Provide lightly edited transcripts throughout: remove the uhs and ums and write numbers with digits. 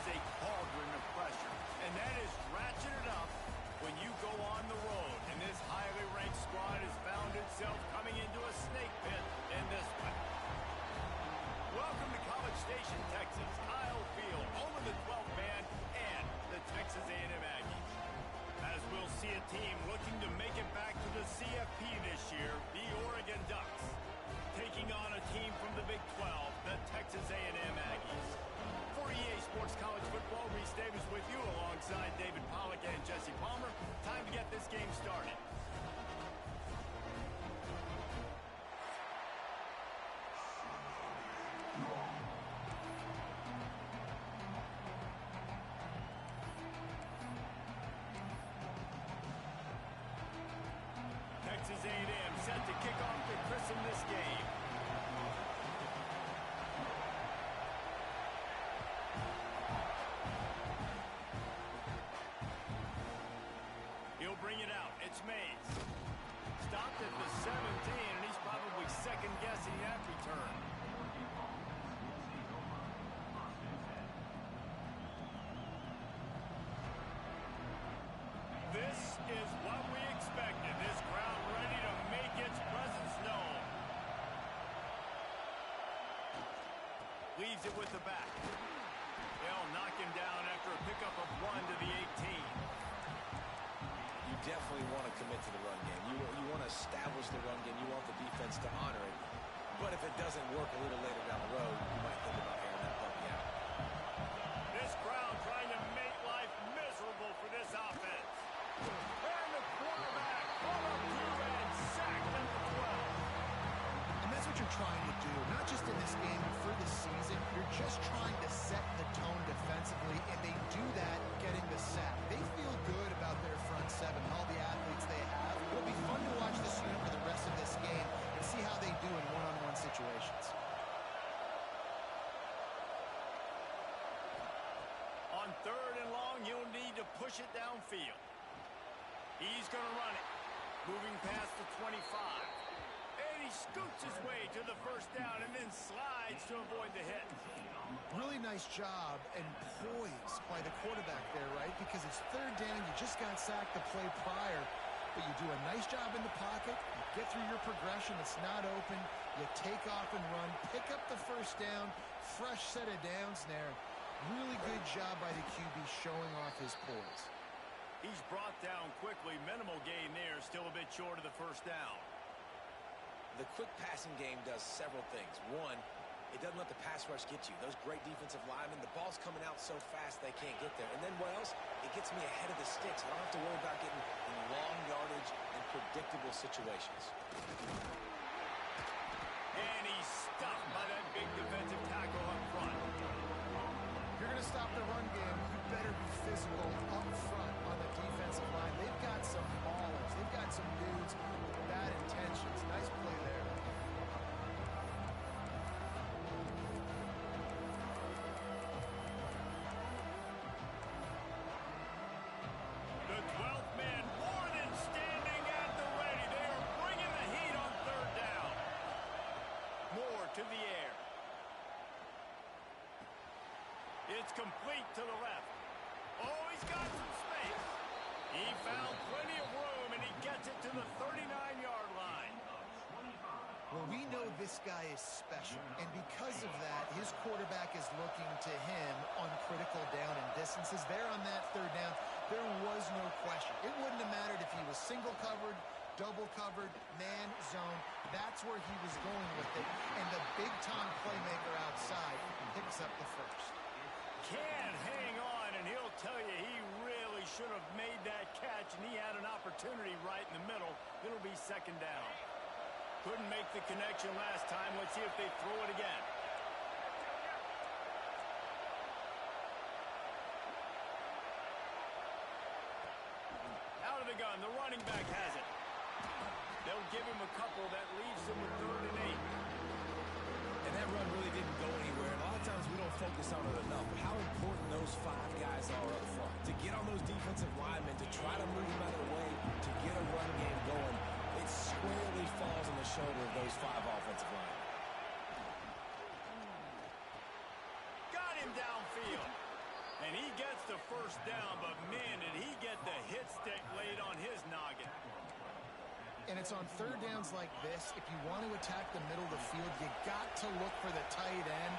is a cauldron of pressure, and that is ratcheted up when you go on the road. And this highly ranked squad has found itself coming into a snake pit in this one. Welcome to College Station, Texas, Kyle Field, home of the 12th man and the Texas A&M Aggies. As we'll see a team looking to make it back to the CFP this year, the Oregon Ducks, taking on a team from the Big 12, the Texas A&M Aggies. For EA Sports College Football, Reese Davis with you alongside David Pollack and Jesse Palmer. Time to get this game started. Texas A&M set to kick off to christen this game. He'll bring it out. It's Mays. Stopped at the 17, and he's probably second-guessing that return. This is what we expected. This crowd ready to make its presence known. Leaves it with the back. They'll knock him down after a pickup of 1 to the 18. You definitely want to commit to the run game. You want to establish the run game. You want the defense to honor it. But if it doesn't work a little later down the road, you might think about airing that puppy out. This crowd trying to make life miserable for this offense. And the quarterback brought up through and sacked at the 12. And that's what you're trying to do, not just in this game, but for the season. You're just trying to set the tone defensively, and they do that getting the sack. They feel good about their front seven and all the athletes they have. It'll be fun to watch this unit for the rest of this game and see how they do in one-on-one situations. On 3rd and long, you'll need to push it downfield. He's going to run it. Moving past the 25. And he scoots his way to the first down and then slides to avoid the hit. Really nice job and poise by the quarterback there, right? Because it's 3rd down, you just got sacked the play prior, but you do a nice job in the pocket, you get through your progression, it's not open, you take off and run, pick up the first down, fresh set of downs there. Really good job by the QB showing off his poise. He's brought down quickly, minimal gain there, still a bit short of the first down. The quick passing game does several things. One, it doesn't let the pass rush get you. Those great defensive linemen, the ball's coming out so fast they can't get there. And then what else? It gets me ahead of the sticks. I don't have to worry about getting in long yardage and predictable situations. And he's stuffed by that big defensive tackle up front. If you're going to stop the run game, you better be physical up front on the defensive line. They've got some ballers. They've got some dudes with bad intentions. Nice play there. The 12th man more than standing at the ready. They are bringing the heat on 3rd down. Moore to the air. It's complete to the left. Oh, he's got some space. He found plenty of room, and he gets it to the 39-yard line. Well, we know this guy is special, and because of that, his quarterback is looking to him on critical down and distances. There on that 3rd down, there was no question. It wouldn't have mattered if he was single covered, double covered, man, zone. That's where he was going with it, and the big-time playmaker outside picks up the first. Can't hang on, and he'll tell you he really should have made that catch, and he had an opportunity right in the middle. It'll be 2nd down. Couldn't make the connection last time. Let's see if they throw it again. Out of the gun, the running back has it. They'll give him a couple. That leaves him with 3rd and 8. And that run really didn't go anywhere. And a lot of times we don't focus on it enough. But how important those 5 guys are up front. To get on those defensive linemen, to try to move them out of the way, to get a run game going, it squarely falls on the shoulder of those 5 offensive linemen. Got him downfield. And he gets the first down, but man, did he get the hit stick laid on his noggin. And it's on third downs like this. If you want to attack the middle of the field, you got to look for the tight end.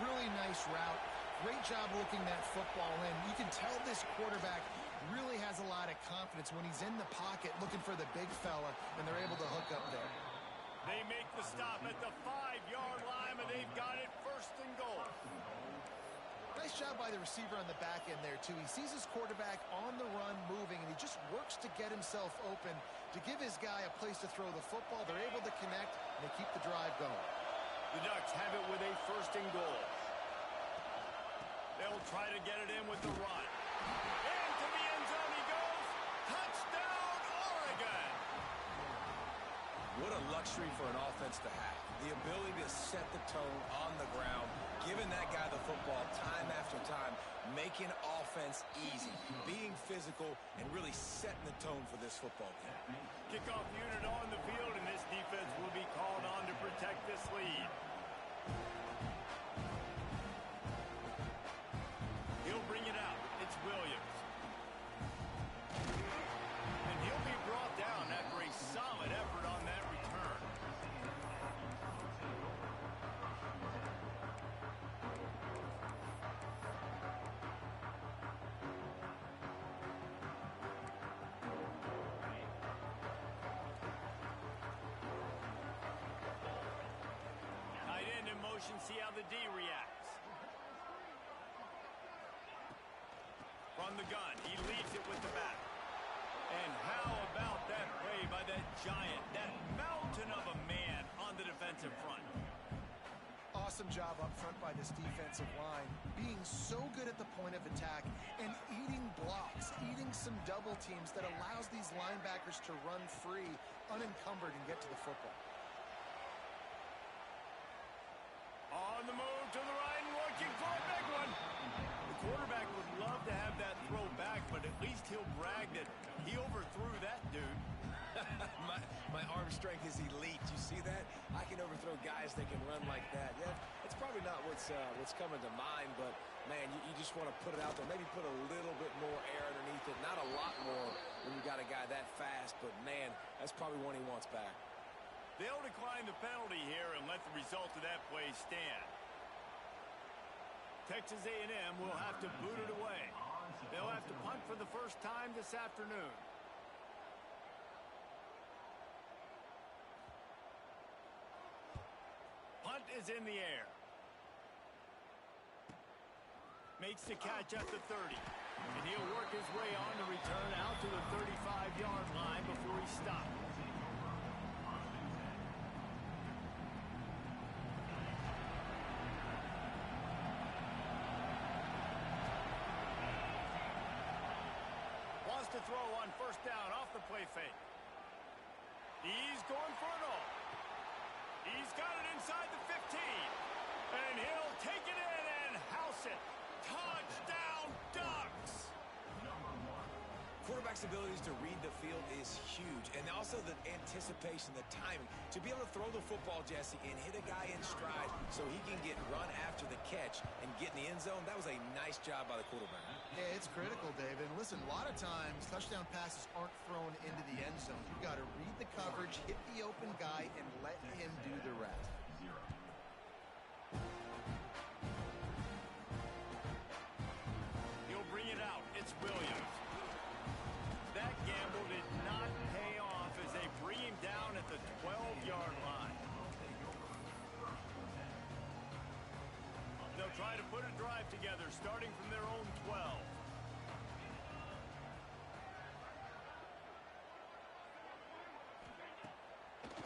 Really nice route. Great job looking that football in. You can tell this quarterback really has a lot of confidence when he's in the pocket looking for the big fella, and they're able to hook up there. They make the stop at the 5-yard line, and they've got it first and goal. Nice job by the receiver on the back end there, too. He sees his quarterback on the run moving, and he just works to get himself open to give his guy a place to throw the football. They're able to connect, and they keep the drive going. The Ducks have it with a first and goal. They'll try to get it in with the run. Into the end zone he goes. Touchdown, Oregon! What a luxury for an offense to have. The ability to set the tone on the ground, giving that guy the football time after time, making offense easy, being physical, and really setting the tone for this football game. Kickoff unit on the field, and this defense will be called on to protect this lead. He'll bring it out. It's Williams. And he'll be brought down after a solid effort on that return. Tight end in motion, see how the D reacts. From the gun, he leaves it with the back. And how about that play by that giant, that mountain of a man on the defensive front? Awesome job up front by this defensive line, being so good at the point of attack and eating blocks, eating some double teams that allows these linebackers to run free, unencumbered, and get to the football. On the move to the right and looking for a big one. The quarterback would love to have that throw back, but at least he'll brag that he overthrew that dude. my arm strength is elite. You see that? I can overthrow guys that can run like that. Yeah, it's probably not what's coming to mind, but, man, you just want to put it out there. Maybe put a little bit more air underneath it. Not a lot more when you got a guy that fast, but, man, that's probably one he wants back. They'll decline the penalty here and let the result of that play stand. Texas A&M will have to boot it away. They'll have to punt for the first time this afternoon. Punt is in the air. Makes the catch at the 30. And he'll work his way on the return out to the 35-yard line before he stops. To throw on first down off the play fake. He's going for it all. He's got it inside the 15. And he'll take it in and house it. Touchdown, Ducks! Quarterback's abilities to read the field is huge, and also the anticipation, the timing. To be able to throw the football, Jesse, and hit a guy in stride so he can get run after the catch and get in the end zone, that was a nice job by the quarterback. Yeah, it's critical, David. And listen, a lot of times touchdown passes aren't thrown into the end zone. You've got to read the coverage, hit the open guy, and let him do the rest. He'll bring it out. It's Williams. That gamble did not pay off as they bring him down at the 12-yard line. They'll try to put a drive together starting from their own 12.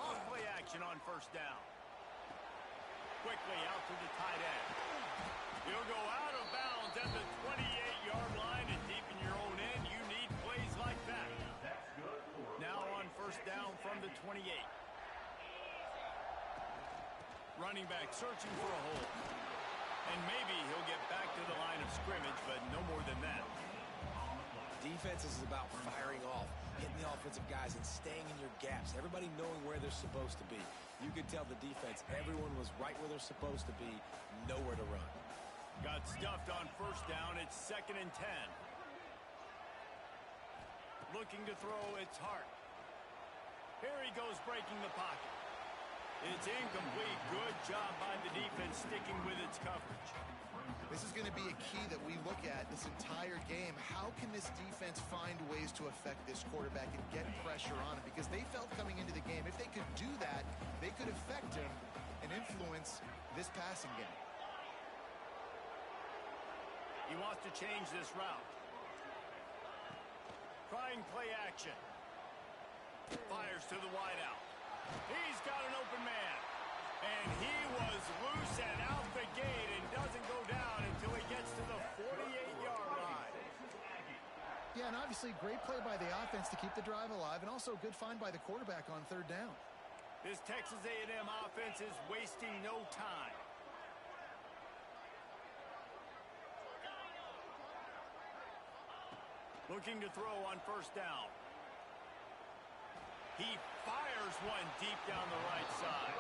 Off-play action on first down. Quickly out to the tight end. He'll go out of bounds at the 28-yard line, and deep in your own end, you need plays like that. Now on first down from the 28. Running back searching for a hole. And maybe he'll get back to the line of scrimmage, but no more than that. Defense is about firing off, hitting the offensive guys, and staying in your gaps. Everybody knowing where they're supposed to be. You could tell the defense, everyone was right where they're supposed to be, nowhere to run. Got stuffed on first down. It's 2nd and 10. Looking to throw, it's Hart. Here he goes breaking the pocket. It's incomplete. Good job by the defense sticking with its coverage. This is going to be a key that we look at this entire game. How can this defense find ways to affect this quarterback and get pressure on him? Because they felt coming into the game, if they could do that, they could affect him and influence this passing game. He wants to change this route. Trying play action. Fires to the wideout. He's got an open man. And he was loose and out the gate and doesn't go down until he gets to the 48-yard line. Yeah, and obviously great play by the offense to keep the drive alive, and also good find by the quarterback on 3rd down. This Texas A&M offense is wasting no time. Looking to throw on 1st down. He fires one deep down the right side.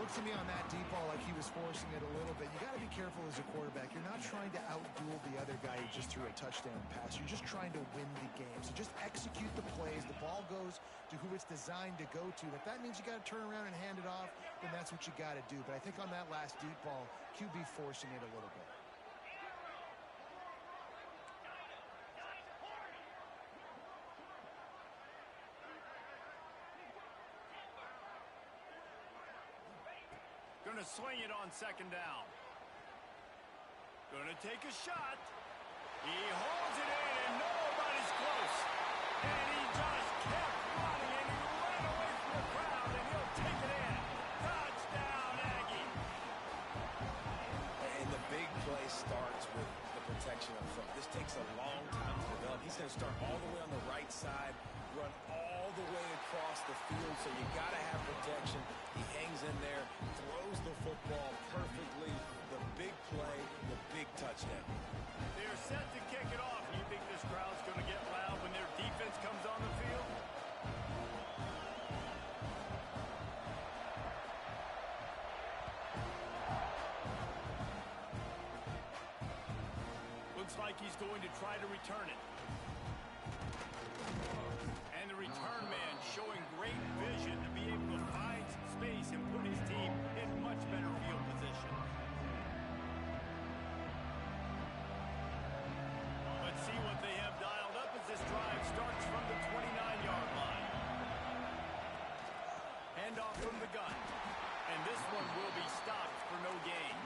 Looks to me on that deep ball like he was forcing it a little bit. You got to be careful as a quarterback. You're not trying to outduel the other guy who just threw a touchdown pass. You're just trying to win the game. So just execute the plays. The ball goes to who it's designed to go to. If that means you got to turn around and hand it off, then that's what you got to do. But I think on that last deep ball, QB forcing it a little bit. Gonna swing it on 2nd down. Gonna take a shot. He holds it in and nobody's close. And he just kept running and he ran away from the crowd and he'll take it in. Touchdown, Aggie. And the big play starts with the protection up front. This takes a long time to develop. He's going to start all the way on the right side, run all the way across the field, so you got to have protection. He hangs in there, throws the football perfectly. The big play, the big touchdown. They're set to kick it off. You think this crowd's going to get loud when their defense comes on the field? Looks like he's going to try to return it. And the return man showing great vision to be able to find some space and put his team in much better field position. Let's see what they have dialed up as this drive starts from the 29-yard line. Handoff from the gun. And this one will be stopped for no gain.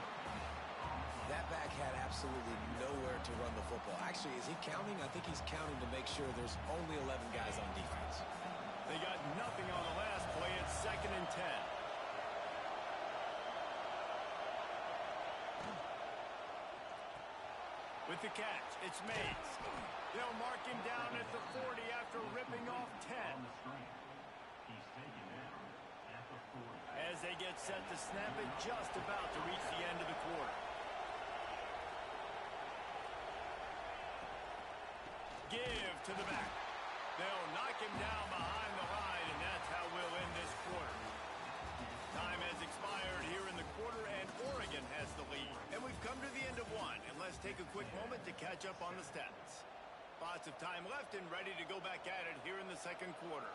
That back had absolutely nowhere to run the football. Actually, is he counting? I think he's counting to make sure there's only 11 guys on defense. They got nothing on the last play. It's 2nd and 10. With the catch, it's Mays. They'll mark him down at the 40 after ripping off 10. As they get set to snap it, just about to reach the end of the quarter. Give to the back. They'll knock him down behind the line, and that's how we'll end this quarter. Time has expired here in the quarter, and Oregon has the lead. And we've come to the end of one, and let's take a quick moment to catch up on the stats. Lots of time left and ready to go back at it here in the 2nd quarter.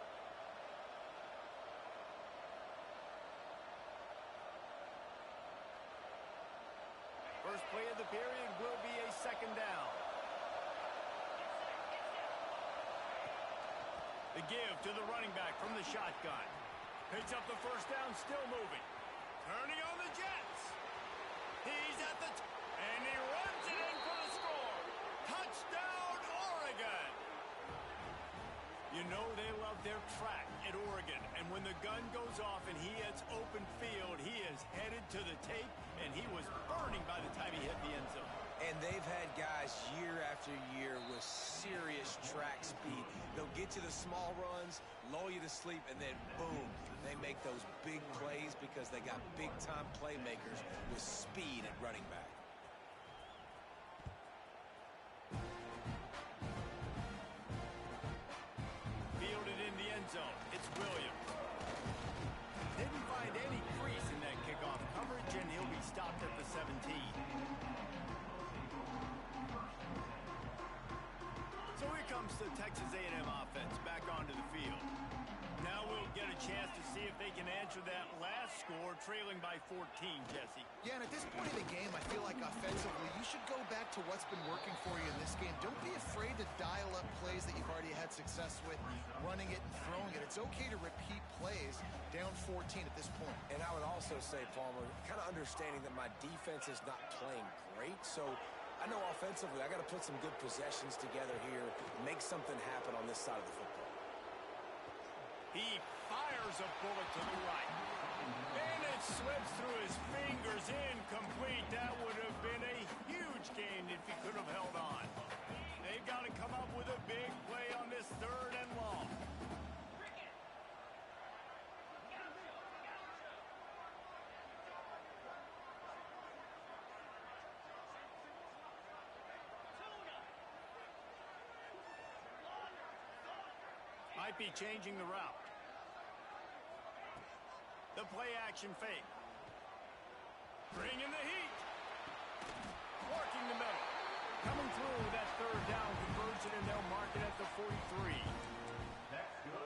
First play of the period will be a 2nd down. The give to the running back from the shotgun. Picks up the 1st down, still moving. Turning on the Jets. He's at the and he runs it in for the score. Touchdown, Oregon. You know they love their track at Oregon. And when the gun goes off and he hits open field, he is headed to the tape, and he was burning by the time he hit the end zone. And they've had guys year after year with serious track speed. They'll get you the small runs, lull you to sleep, and then boom, they make those big plays because they got big-time playmakers with speed at running back. Fielded in the end zone. It's Williams. Didn't find any crease in that kickoff coverage, and he'll be stopped at the 17. the Texas A&M offense back onto the field. Now we'll get a chance to see if they can answer that last score, trailing by 14, Jesse. Yeah, and at this point in the game, I feel like offensively, you should go back to what's been working for you in this game. Don't be afraid to dial up plays that you've already had success with, running it and throwing it. It's okay to repeat plays down 14 at this point. And I would also say, Palmer, kind of understanding that my defense is not playing great, so I know offensively I got to put some good possessions together here, make something happen on this side of the football. He fires a bullet to the right. And it slips through his fingers, incomplete. That would have been a huge gain if he could have held on. They've got to come up with a big play on this 3rd and long. Might be changing the route. The play action fake. Bringing the heat. Working the middle. Coming through with that 3rd down conversion, and they'll mark it at the 43.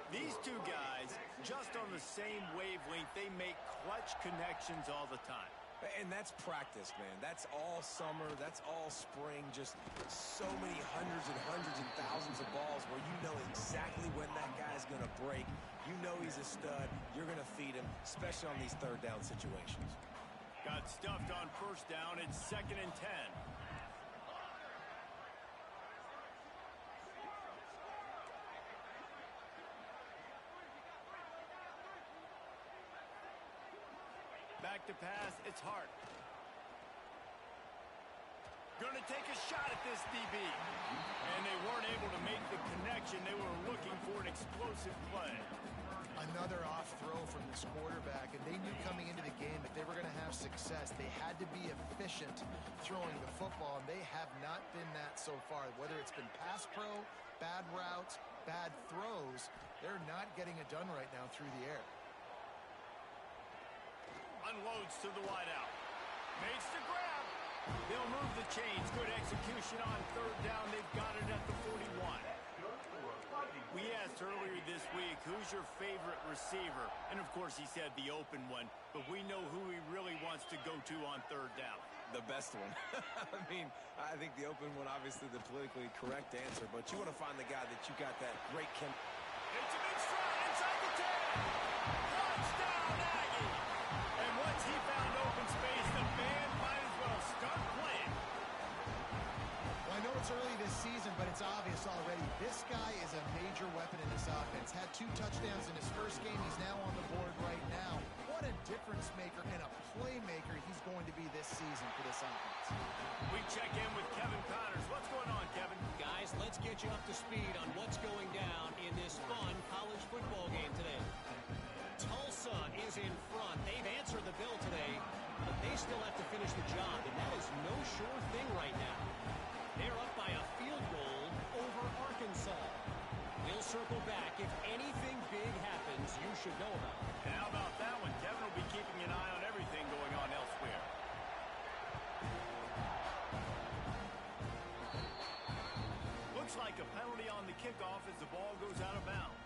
These two guys, just on the same wavelength, they make clutch connections all the time. And that's practice, man. That's all summer. That's all spring. Just so many hundreds and thousands of balls where you know exactly when that guy's going to break. You know he's a stud. You're going to feed him, especially on these 3rd down situations. Got stuffed on 1st down. It's 2nd and 10. Back to pass, it's Hart. Gonna take a shot at this DB. And they weren't able to make the connection. They were looking for an explosive play. Another off throw from this quarterback, and they knew coming into the game that they were going to have success. They had to be efficient throwing the football, and they have not been that so far. Whether it's been pass pro, bad routes, bad throws, they're not getting it done right now through the air. Unloads to the wideout. Makes the grab. They'll move the chains. Good execution on 3rd down. They've got it at the 41. We asked earlier this week, who's your favorite receiver? And, of course, he said the open one. But we know who he really wants to go to on 3rd down. The best one. I mean, I think the open one, obviously the politically correct answer. But you want to find the guy that you got that great It's a big stride inside the 10. Touchdown, Aggie. And once he found open space, the band might as well start playing. Well, I know it's early this season, but it's obvious already. This guy is a major weapon in this offense. Had 2 touchdowns in his first game. He's now on the board right now. What a difference maker and a playmaker he's going to be this season for this offense. We check in with Kevin Connors. What's going on, Kevin? Guys, let's get you up to speed on what's going down in this fun college football game today. Tulsa is in front. They've answered the bill today, but they still have to finish the job, and that is no sure thing right now. They're up by a field goal over Arkansas. We'll circle back. If anything big happens, you should know about it. And how about that one? Kevin will be keeping an eye on everything going on elsewhere. Looks like a penalty on the kickoff as the ball goes out of bounds.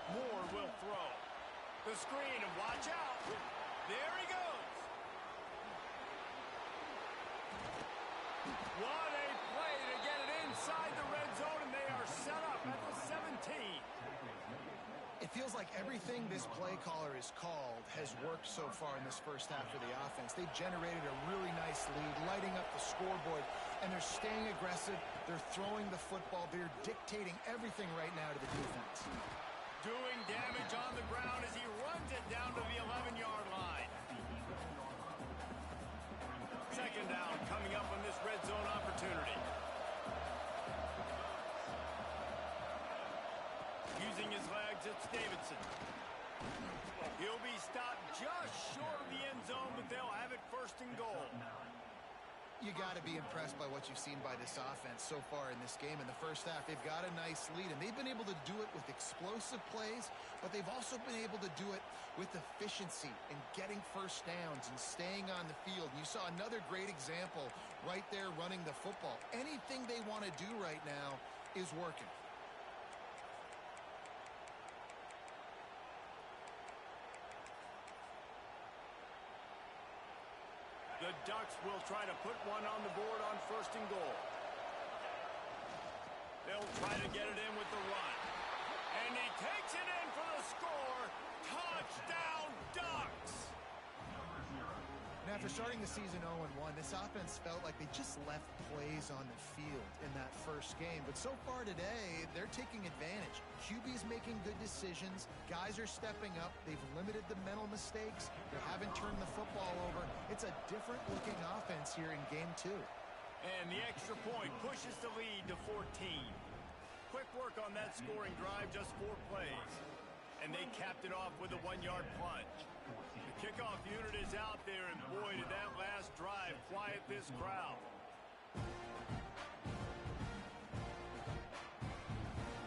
Moore will throw. The screen, and watch out. There he goes. What a play to get it inside the red zone, and they are set up at the 17. It feels like everything this play caller has called has worked so far in this first half of the offense. They generated a really nice lead, lighting up the scoreboard, and they're staying aggressive. They're throwing the football. They're dictating everything right now to the defense. Doing damage on the ground as he runs it down to the 11-yard line. Second down coming up on this red zone opportunity. it's Davidson. He'll be stopped just short of the end zone, but they'll have it first and goal. You got to be impressed by what you've seen by this offense so far in this game. In the first half, they've got a nice lead, and they've been able to do it with explosive plays, but they've also been able to do it with efficiency and getting first downs and staying on the field. You saw another great example right there running the football. Anything they want to do right now is working. The Ducks will try to put one on the board on first and goal. They'll try to get it in with the run. And he takes it in for the score. Touchdown, Ducks! Now, after starting the season 0-1, this offense felt like they just left plays on the field in that first game. But so far today, they're taking advantage. QB's making good decisions. Guys are stepping up. They've limited the mental mistakes. They haven't turned the football over. It's a different-looking offense here in Game 2. And the extra point pushes the lead to 14. Quick work on that scoring drive, just 4 plays. And they capped it off with a 1-yard plunge. The kickoff unit is out there, and boy, did that last drive quiet this crowd.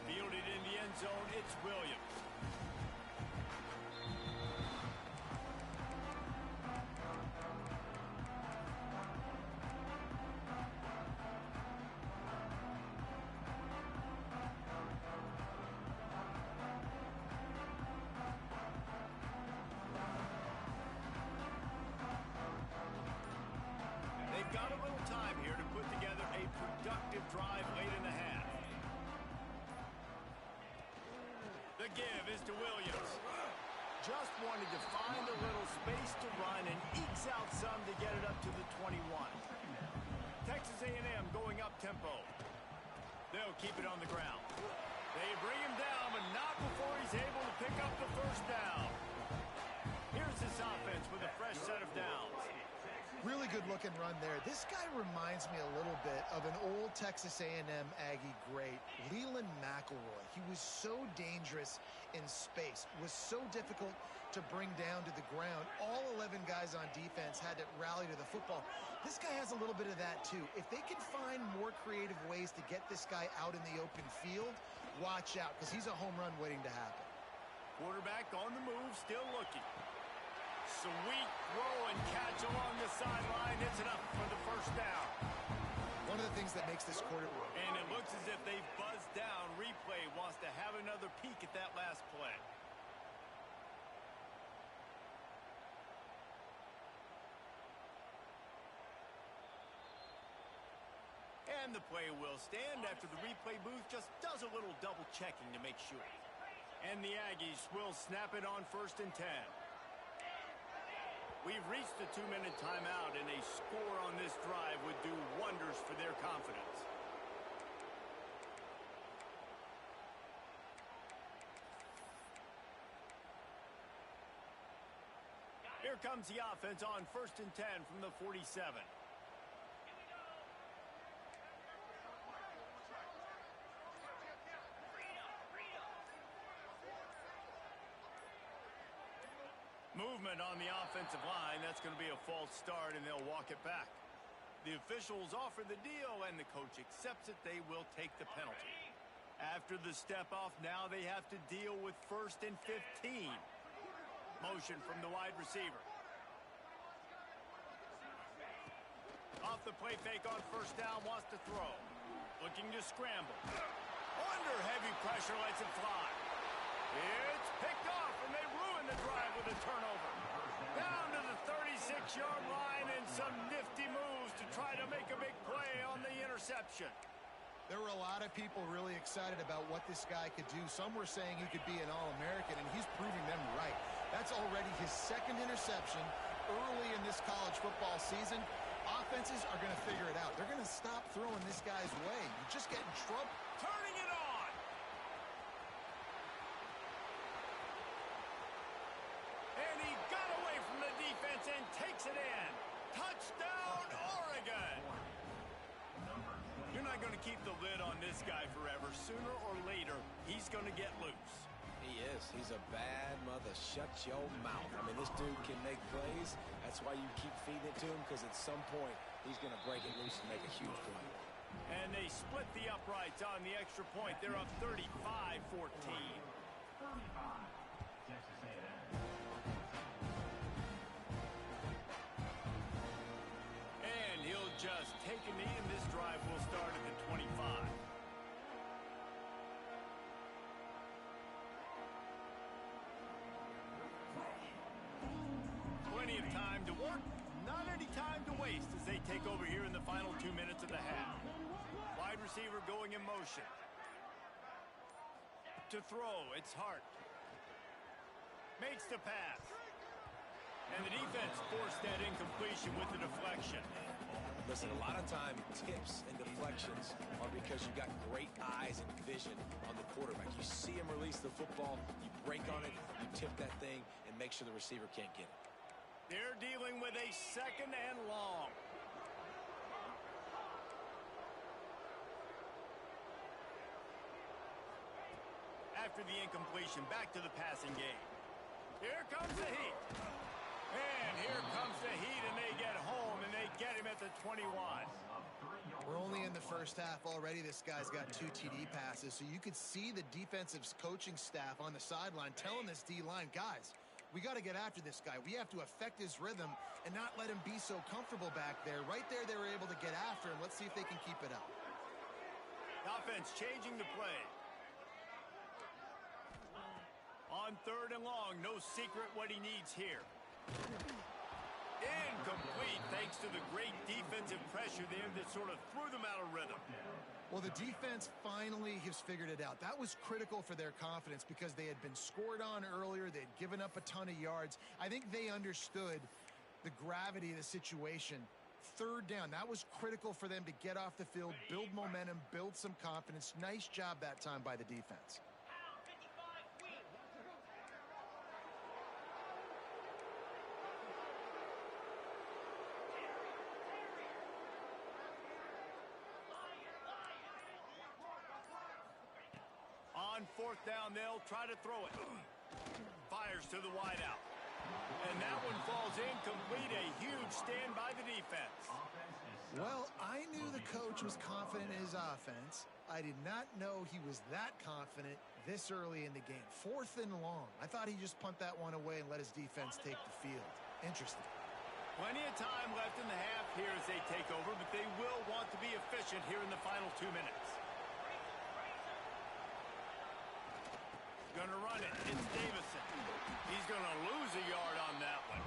Fielded in the end zone, it's Williams. Got a little time here to put together a productive drive late in the half. The give is to Williams. Just wanted to find a little space to run and ekes out some to get it up to the 21. Texas A&M going up tempo. They'll keep it on the ground. They bring him down, but not before he's able to pick up the first down. Here's this offense with a fresh set of downs. Really good-looking run there. This guy reminds me a little bit of an old Texas A&M Aggie great, Leland McElroy. He was so dangerous in space, was so difficult to bring down to the ground. All 11 guys on defense had to rally to the football. This guy has a little bit of that, too. If they can find more creative ways to get this guy out in the open field, watch out, because he's a home run waiting to happen. Quarterback on the move, still looking. Sweet throw and catch along the sideline. It's enough for the first down. One of the things that makes this quarter... And it looks as if they've buzzed down. Replay wants to have another peek at that last play. And the play will stand after the replay booth just does a little double checking to make sure. And the Aggies will snap it on first and 10. We've reached the 2-minute timeout, and a score on this drive would do wonders for their confidence. Here comes the offense on first and 10 from the 47. Movement on the offensive line. That's going to be a false start, and they'll walk it back. The officials offer the deal, and the coach accepts it. They will take the penalty. After the step-off, now they have to deal with first and 15. Motion from the wide receiver. Off the play fake on first down, wants to throw. Looking to scramble. Under heavy pressure, lets it fly. It's picked off, and they ruin the drive with a turnover. Down to the 36-yard line, and some nifty moves to try to make a big play on the interception. There were a lot of people really excited about what this guy could do. Some were saying he could be an All-American, and he's proving them right. That's already his second interception early in this college football season. Offenses are going to figure it out. They're going to stop throwing this guy's way. You just get in trouble. Turning it on. And he got away from the defense and takes it in. Touchdown, Oregon. You're not going to keep the lid on this guy forever. Sooner or later, he's going to get loose. He is. He's a bad mother. Shut your mouth. I mean, this dude can make plays. That's why you keep feeding it to him, because at some point, he's going to break it loose and make a huge play. And they split the uprights on the extra point. They're up 35-14. Texas A&M. And he'll just take a knee, and this drive will start at the 25. Plenty of time to work, not any time to waste as they take over here in the final 2 minutes of the half. Wide receiver going in motion. To throw, it's Hart. Makes the pass. And the defense forced that incompletion with the deflection. Listen, a lot of time, tips and deflections are because you got great eyes and vision on the quarterback. You see him release the football, you break on it, you tip that thing, and make sure the receiver can't get it. They're dealing with a 2nd and long. After the incompletion, back to the passing game. Here comes the heat. And here comes the heat, and they get home, and they get him at the 21. We're only in the first half already. This guy's got 2 TD passes, so you could see the defensive coaching staff on the sideline telling this D-line, guys, we got to get after this guy. We have to affect his rhythm and not let him be so comfortable back there. Right there, they were able to get after him. Let's see if they can keep it up. The offense changing the play. On 3rd and long, no secret what he needs here. Incomplete, thanks to the great defensive pressure there that sort of threw them out of rhythm. Well, the defense finally has figured it out. That was critical for their confidence because they had been scored on earlier. They had given up a ton of yards. I think they understood the gravity of the situation. 3rd down, that was critical for them to get off the field, build momentum, build some confidence. Nice job that time by the defense. On 4th down, they'll try to throw it. Fires to the wideout. And that one falls incomplete. A huge stand by the defense. Well, I knew the coach was confident in his offense. I did not know he was that confident this early in the game. 4th and long. I thought he'd just punt that one away and let his defense take the field. Interesting. Plenty of time left in the half here as they take over, but they will want to be efficient here in the final 2 minutes. Gonna run it. It's Davison. He's gonna lose a yard on that one.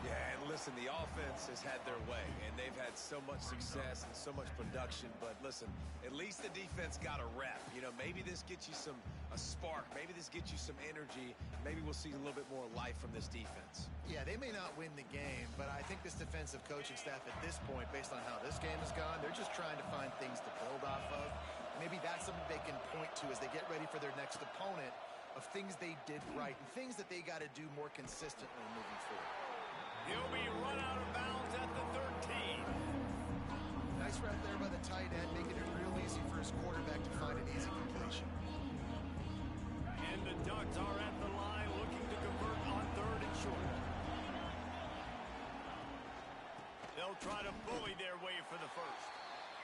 Yeah, and listen, the offense has had their way, and they've had so much success and so much production. But listen, at least the defense got a rep. You know, maybe this gets you a spark. Maybe this gets you some energy. Maybe we'll see a little bit more life from this defense. Yeah, they may not win the game, but I think this defensive coaching staff at this point, based on how this game has gone, they're just trying to find things to build off of. Maybe that's something they can point to as they get ready for their next opponent of things they did right and things that they got to do more consistently moving forward. He'll be run out of bounds at the 13. Nice right there by the tight end, making it real easy for his quarterback to find an easy completion. And the Ducks are at the line looking to convert on 3rd and short. They'll try to bully their way for the first.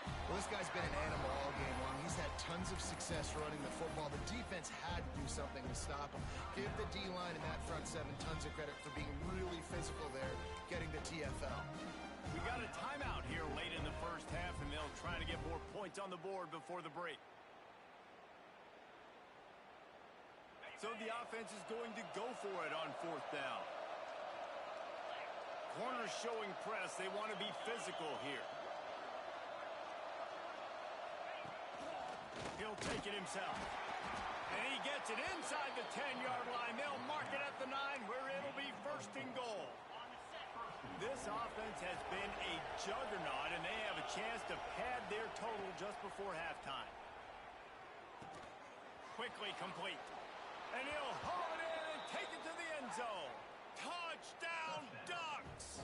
Well, this guy's been an animal all game long. He's had tons of success running the football. The defense had to do something to stop him. Give the D-line and that front 7 tons of credit for being really physical there, getting the TFL. We got a timeout here late in the first half, and they'll try to get more points on the board before the break. So the offense is going to go for it on 4th down. Corners showing press. They want to be physical here. He'll take it himself. And he gets it inside the 10-yard line. They'll mark it at the 9 where it'll be 1st and goal. This offense has been a juggernaut, and they have a chance to pad their total just before halftime. Quickly complete. And he'll haul it in and take it to the end zone. Touchdown, Ducks!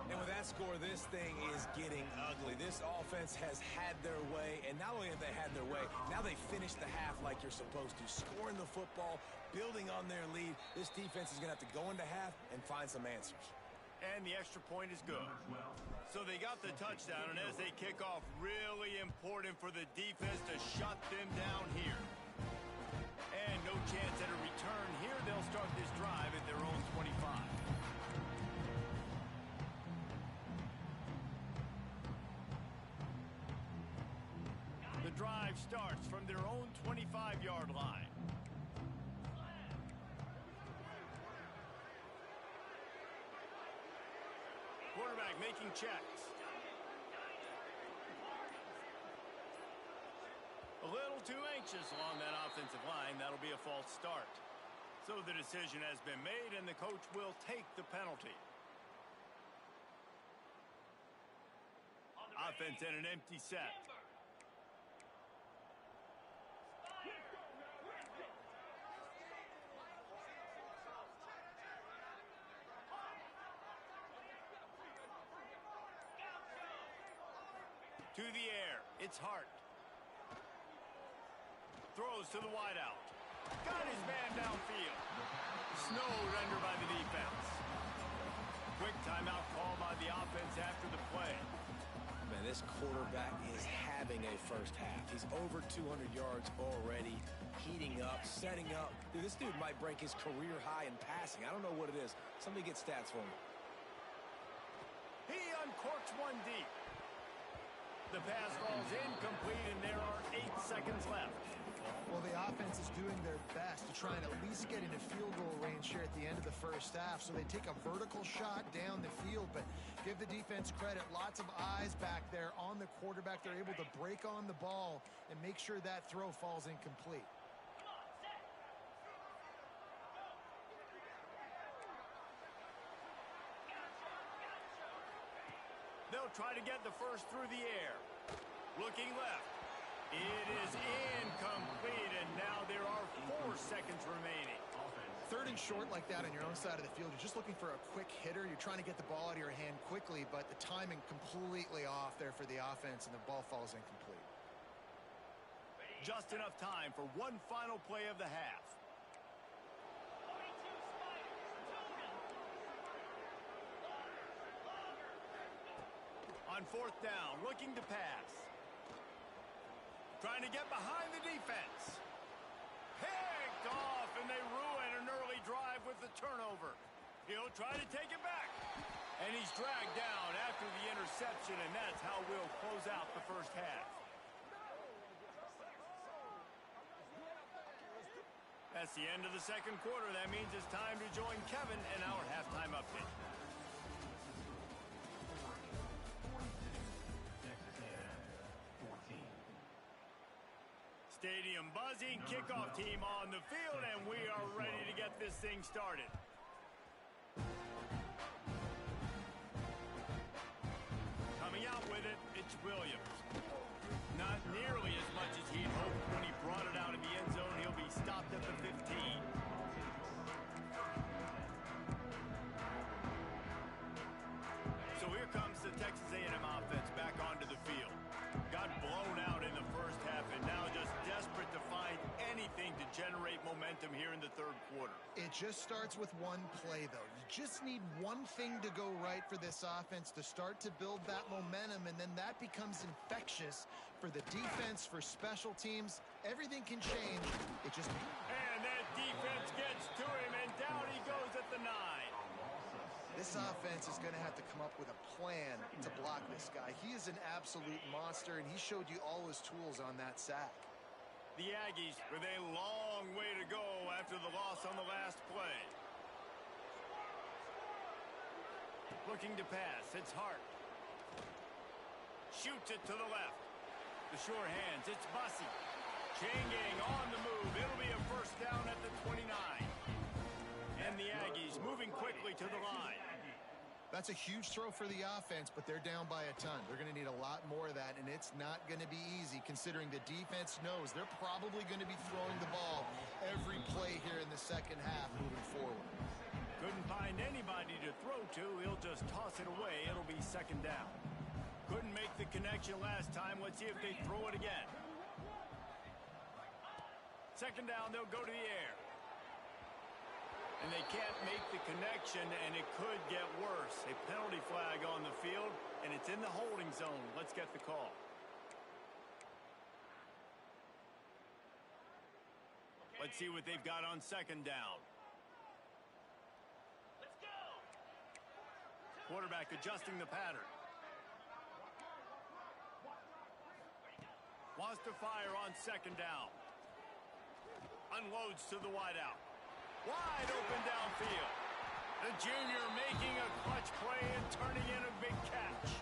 And with that that score, this thing is getting ugly. This offense has had their way, and not only have they had their way, now they finish the half like you're supposed to, scoring the football, building on their lead. This defense is going to have to go into half and find some answers. And the extra point is good. So they got the touchdown, and as they kick off, really important for the defense to shut them down here. And no chance at a return here. They'll start this drive at their own 25. The drive starts from their own 25-yard line. Quarterback making checks. A little too anxious along that offensive line. That'll be a false start. So the decision has been made, and the coach will take the penalty. Offense in an empty set. To the air. It's Hart. Throws to the wideout. Got his man downfield. Snowed under by the defense. Quick timeout call by the offense after the play. Man, this quarterback is having a first half. He's over 200 yards already, heating up, setting up. Dude, this dude might break his career high in passing. I don't know what it is. Somebody get stats for me. He uncorks one deep. The pass falls incomplete, and there are 8 seconds left. Well, the offense is doing their best to try and at least get into field goal range here at the end of the first half. So they take a vertical shot down the field, but give the defense credit. Lots of eyes back there on the quarterback. They're able to break on the ball and make sure that throw falls incomplete. They'll try to get the first through the air. Looking left. It is incomplete, and now there are 4 seconds remaining. Third and short like that on your own side of the field, you're just looking for a quick hitter. You're trying to get the ball out of your hand quickly, but the timing completely off there for the offense, and the ball falls incomplete. Just enough time for one final play of the half. On fourth down, looking to pass. Trying to get behind the defense. Picked off, and they ruin an early drive with the turnover. He'll try to take it back. And he's dragged down after the interception, and that's how we'll close out the first half. That's the end of the second quarter. That means it's time to join Kevin in our halftime update. Stadium buzzing, kickoff team on the field, and we are ready to get this thing started. Coming out with it, it's Williams. Not nearly as much as he'd hoped when he brought it out in the end zone. He'll be stopped at the 15. So here comes the Texas A&M offense back onto the field. Got blown out in the first half, and now just desperate to find anything to generate momentum here in the third quarter. It just starts with one play, though. You just need one thing to go right for this offense to start to build that momentum, and then that becomes infectious for the defense, for special teams. Everything can change. It just... And that defense gets to him, and down he goes at the 9. This offense is going to have to come up with a plan to block this guy. He is an absolute monster, and he showed you all his tools on that sack. The Aggies with a long way to go after the loss on the last play. Looking to pass. It's Hart. Shoots it to the left. The sure hands. It's Bussey. Chain gang on the move. It'll be a first down at the 29. And the Aggies moving quickly to the line. That's a huge throw for the offense, but they're down by a ton. They're going to need a lot more of that, and it's not going to be easy considering the defense knows they're probably going to be throwing the ball every play here in the second half moving forward. Couldn't find anybody to throw to. He'll just toss it away. It'll be second down. Couldn't make the connection last time. Let's see if they throw it again. Second down, they'll go to the air. And they can't make the connection, and it could get worse. A penalty flag on the field, and it's in the holding zone. Let's get the call. Let's see what they've got on second down. Let's go. Quarterback adjusting the pattern. Wants to fire on second down. Unloads to the wideout. Wide open downfield. The junior making a clutch play and turning in a big catch.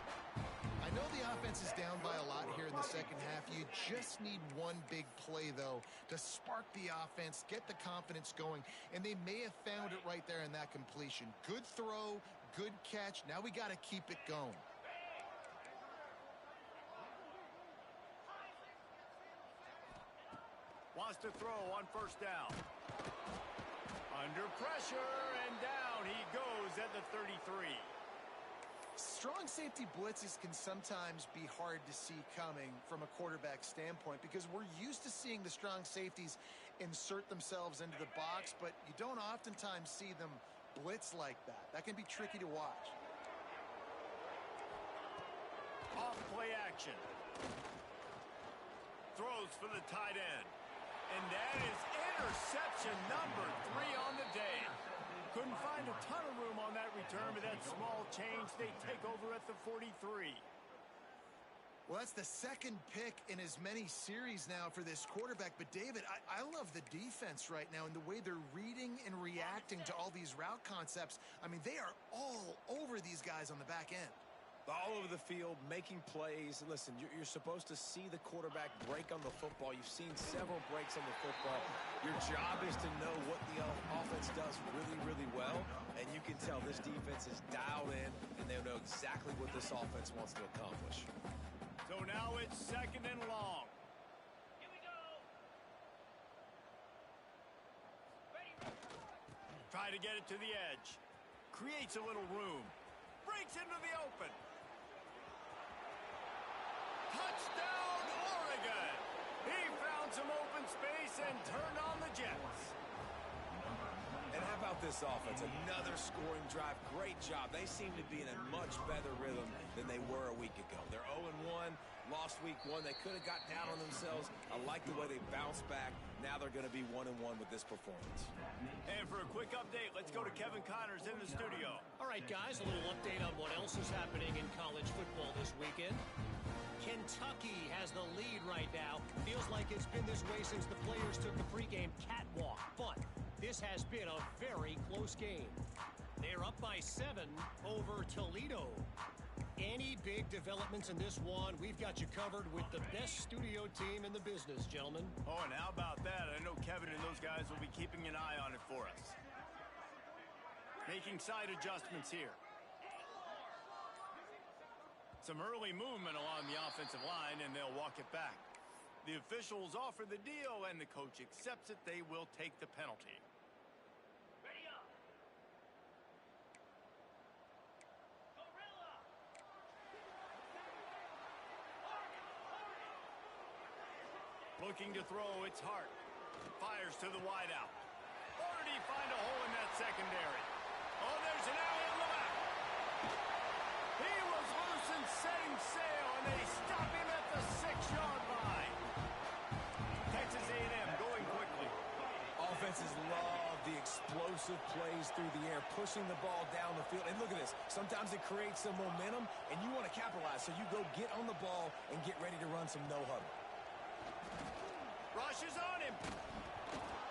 I know the offense is down by a lot here in the second half. You just need one big play, though, to spark the offense, get the confidence going, and they may have found it right there in that completion. Good throw, good catch. Now we got to keep it going. Wants to throw on first down. Under pressure, and down he goes at the 33. Strong safety blitzes can sometimes be hard to see coming from a quarterback standpoint because we're used to seeing the strong safeties insert themselves into the box, but you don't oftentimes see them blitz like that. That can be tricky to watch. Off play action. Throws for the tight end. And that is interception number 3 on the day. Couldn't find a ton of room on that return, but that small change, they take over at the 43. Well, that's the second pick in as many series now for this quarterback. But, David, I love the defense right now and the way they're reading and reacting to all these route concepts. I mean, they are all over these guys on the back end. All over the field, making plays. And listen, you're supposed to see the quarterback break on the football. You've seen several breaks on the football. Your job is to know what the offense does really, really well. And you can tell this defense is dialed in, and they know exactly what this offense wants to accomplish. So now it's second and long. Here we go. Ready. Try to get it to the edge. Creates a little room. Breaks into the open. Touchdown, Oregon! He found some open space and turned on the Jets. And how about this offense? Another scoring drive. Great job. They seem to be in a much better rhythm than they were a week ago. They're 0-1. Lost week 1. They could have got down on themselves. I like the way they bounced back. Now they're going to be 1-1 with this performance. And for a quick update, let's go to Kevin Connors in the studio. All right, guys, a little update on what else is happening in college football this weekend. Kentucky has the lead right now. Feels like it's been this way since the players took the pregame catwalk. But this has been a very close game. They're up by 7 over Toledo. Any big developments in this one, we've got you covered with the best studio team in the business, gentlemen. Oh, and how about that? I know Kevin and those guys will be keeping an eye on it for us. Making side adjustments here. Some early movement along the offensive line, and they'll walk it back. The officials offer the deal, and the coach accepts it. They will take the penalty. Ready up. Gorilla. Looking to throw, it's Hart. Fires to the wideout. Or did he find a hole in that secondary? Oh, there's an alley on the left. He was loose and setting sail, and they stop him at the 6-yard line. Texas A&M going quickly. Offenses love the explosive plays through the air, pushing the ball down the field. And look at this. Sometimes it creates some momentum, and you want to capitalize. So you go get on the ball and get ready to run some no-huddle. Rushes on him.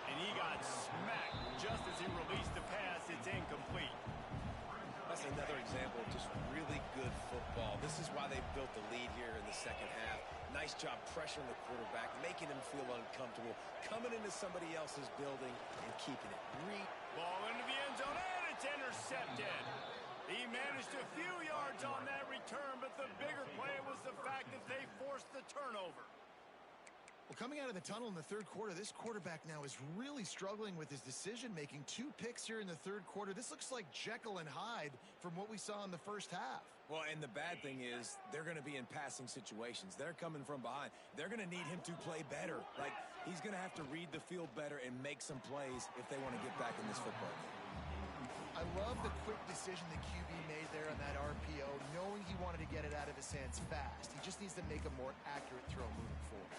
And he got smacked just as he released the pass. It's incomplete. That's another example of just really good football. This is why they built the lead here in the second half. Nice job pressuring the quarterback, making him feel uncomfortable, coming into somebody else's building and keeping it. Ball into the end zone, and it's intercepted. He managed a few yards on that return, but the bigger play was the fact that they forced the turnover. Well, coming out of the tunnel in the third quarter, this quarterback now is really struggling with his decision-making. 2 picks here in the third quarter. This looks like Jekyll and Hyde from what we saw in the first half. Well, and the bad thing is they're going to be in passing situations. They're coming from behind. They're going to need him to play better. Like, he's going to have to read the field better and make some plays if they want to get back in this football game. I love the quick decision the QB made there on that RPO, knowing he wanted to get it out of his hands fast. He just needs to make a more accurate throw moving forward.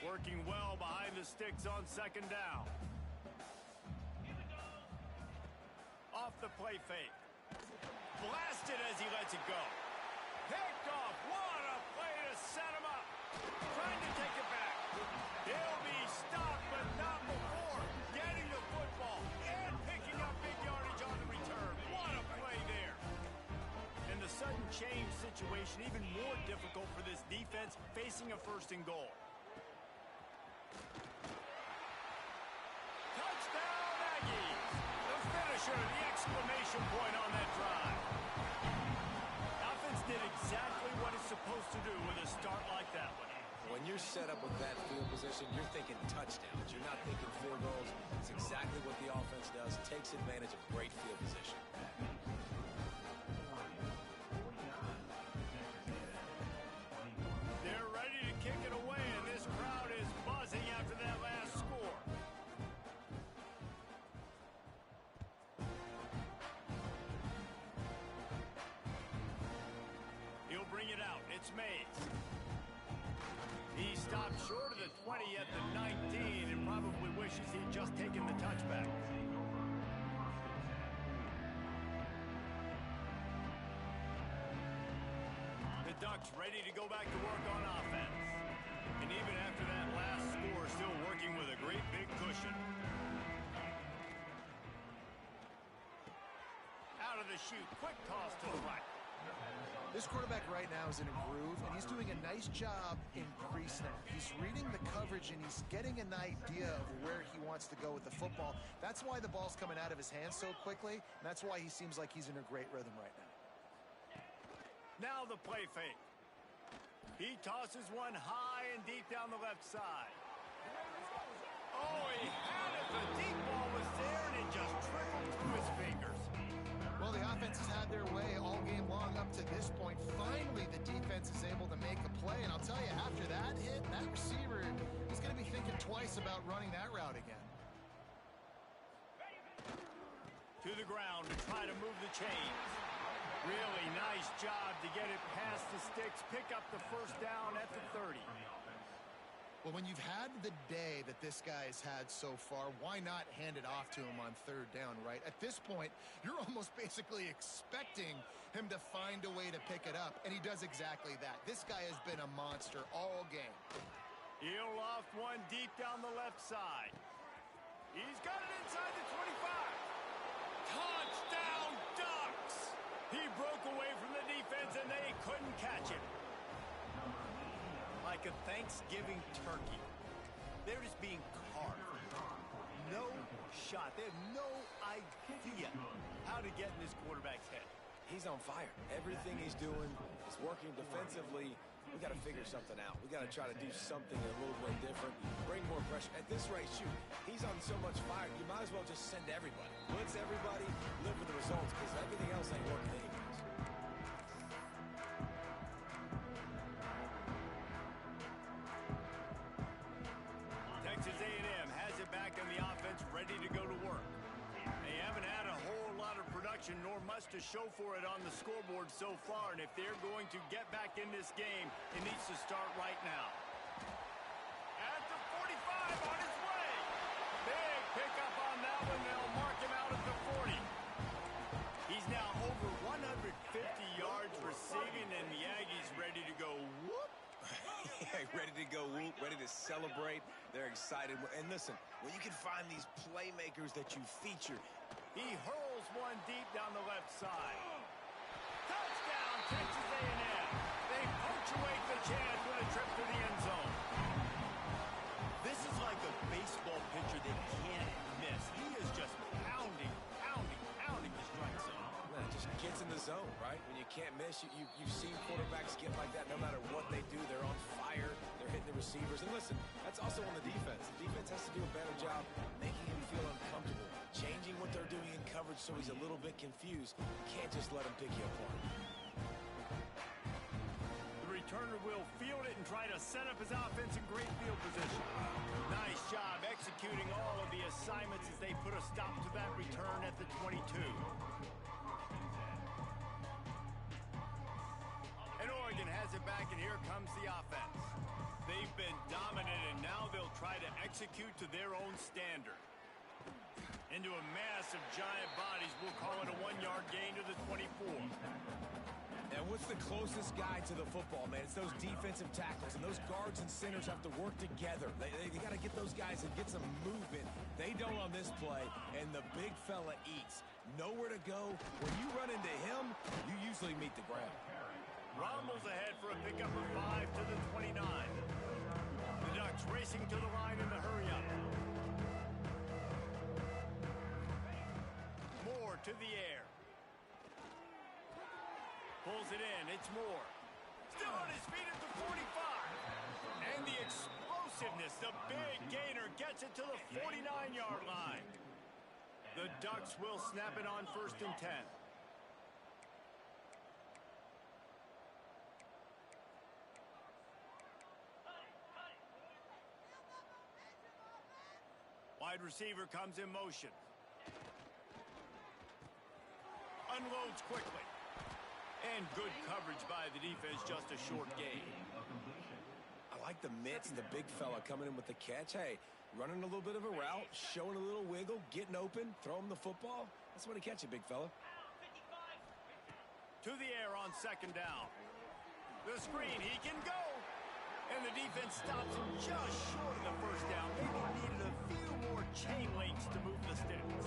Working well behind the sticks on second down. Off the play fake. Blasted as he lets it go. Picked off. What a play to set him up. Trying to take it back. He'll be stopped, but not before getting the football and picking up big yardage on the return. What a play there. And the sudden change situation even more difficult for this defense facing a first and goal. Touchdown, Aggies! The finisher, the exclamation point on that drive. Offense did exactly what it's supposed to do with a start like that one. When you're set up with that field position, you're thinking touchdowns. You're not thinking field goals. It's exactly what the offense does. Takes advantage of great field position. They're ready to kick it away, and this crowd is buzzing after that last score. He'll bring it out. It's Mays. He stopped short of the 20 at the 19 and probably wishes he'd just taken the touchback. The Ducks ready to go back to work on offense. And even after that last score, still working with a great big cushion. Out of the chute, quick toss to the right. This quarterback right now is in a groove, and he's doing a nice job in pre-snap. He's reading the coverage, and he's getting an idea of where he wants to go with the football. That's why the ball's coming out of his hands so quickly, and that's why he seems like he's in a great rhythm right now. Now the play fake. He tosses one high and deep down the left side. Oh, he had it. The deep ball was there, and it just trickled through his fingers. Well, the offense has had their way all game long up to this point. Finally, the defense is able to make a play, and I'll tell you, after that hit, that receiver is going to be thinking twice about running that route again. To the ground to try to move the chains. Really nice job to get it past the sticks, pick up the first down at the 30. Well, when you've had the day that this guy's had so far, why not hand it off to him on third down, right? At this point, you're almost basically expecting him to find a way to pick it up, and he does exactly that. This guy has been a monster all game. He'll loft one deep down the left side. He's got it inside the 25. Touchdown, Ducks! He broke away from the defense, and they couldn't catch him. Like a Thanksgiving turkey. They're just being carved. No shot. They have no idea how to get in this quarterback's head. He's on fire. Everything he's doing is working defensively. We got to figure something out. We got to try to do something a little bit different. Bring more pressure. At this rate, shoot, he's on so much fire, you might as well just send everybody. Blitz everybody, live with the results, because everything else ain't working anyways. Texas A&M has it back on the offense, ready to go to work. They haven't had a whole lot of production, nor much to show for it on the scoreboard so far, and if they're going to get back in this game, it needs to start right now. At the 45, on his way. Big pickup on that one. They'll mark him out at the 40. He's now over 150 yards receiving, and the Aggies ready to go whoop. Yeah, ready to go whoop, ready to celebrate. They're excited. And listen, when you can find these playmakers that you feature. He hurls one deep down the left side. Touchdown, Texas A&M. They punctuate the chance with a trip to the end zone. This is like a baseball pitcher that can't miss. He is just pounding the strike zone. Just gets in the zone, right? When you can't miss, you've seen quarterbacks get like that no matter what they do. They're on fire. They're hitting the receivers. And listen, that's also on the defense. The defense has to do a better job making him feel uncomfortable, changing what they're doing in coverage so he's a little bit confused. You can't just let him pick you apart. The returner will field it and try to set up his offense in great field position. Nice job executing all of the assignments as they put a stop to that return at the 22. And Oregon has it back, and here comes the offense. They've been dominant, and now they'll try to execute to their own standard. Into a mass of giant bodies, we'll call it a 1-yard gain to the 24. And what's the closest guy to the football, man? It's those defensive tackles, and those guards and centers have to work together. They got to get those guys and get some movement. They don't on this play, and the big fella eats. Nowhere to go. When you run into him, you usually meet the ground. Rumbles ahead for a pickup of 5 to the 29. The Ducks racing to the line in the hurry-up. Moore to the air. Pulls it in. It's Moore. Still on his feet at the 45. And the explosiveness, the big gainer, gets it to the 49-yard line. The Ducks will snap it on 1st and 10. Wide receiver comes in motion. Unloads quickly. And good coverage by the defense, just a short gain. I like the mitts, the big fella coming in with the catch. Hey, running a little bit of a route, showing a little wiggle, getting open, throw him the football. That's when he catch it, big fella. To the air on 2nd down. The screen, he can go. And the defense stops him just short of the 1st down. Maybe needed a few more chain links to move the sticks.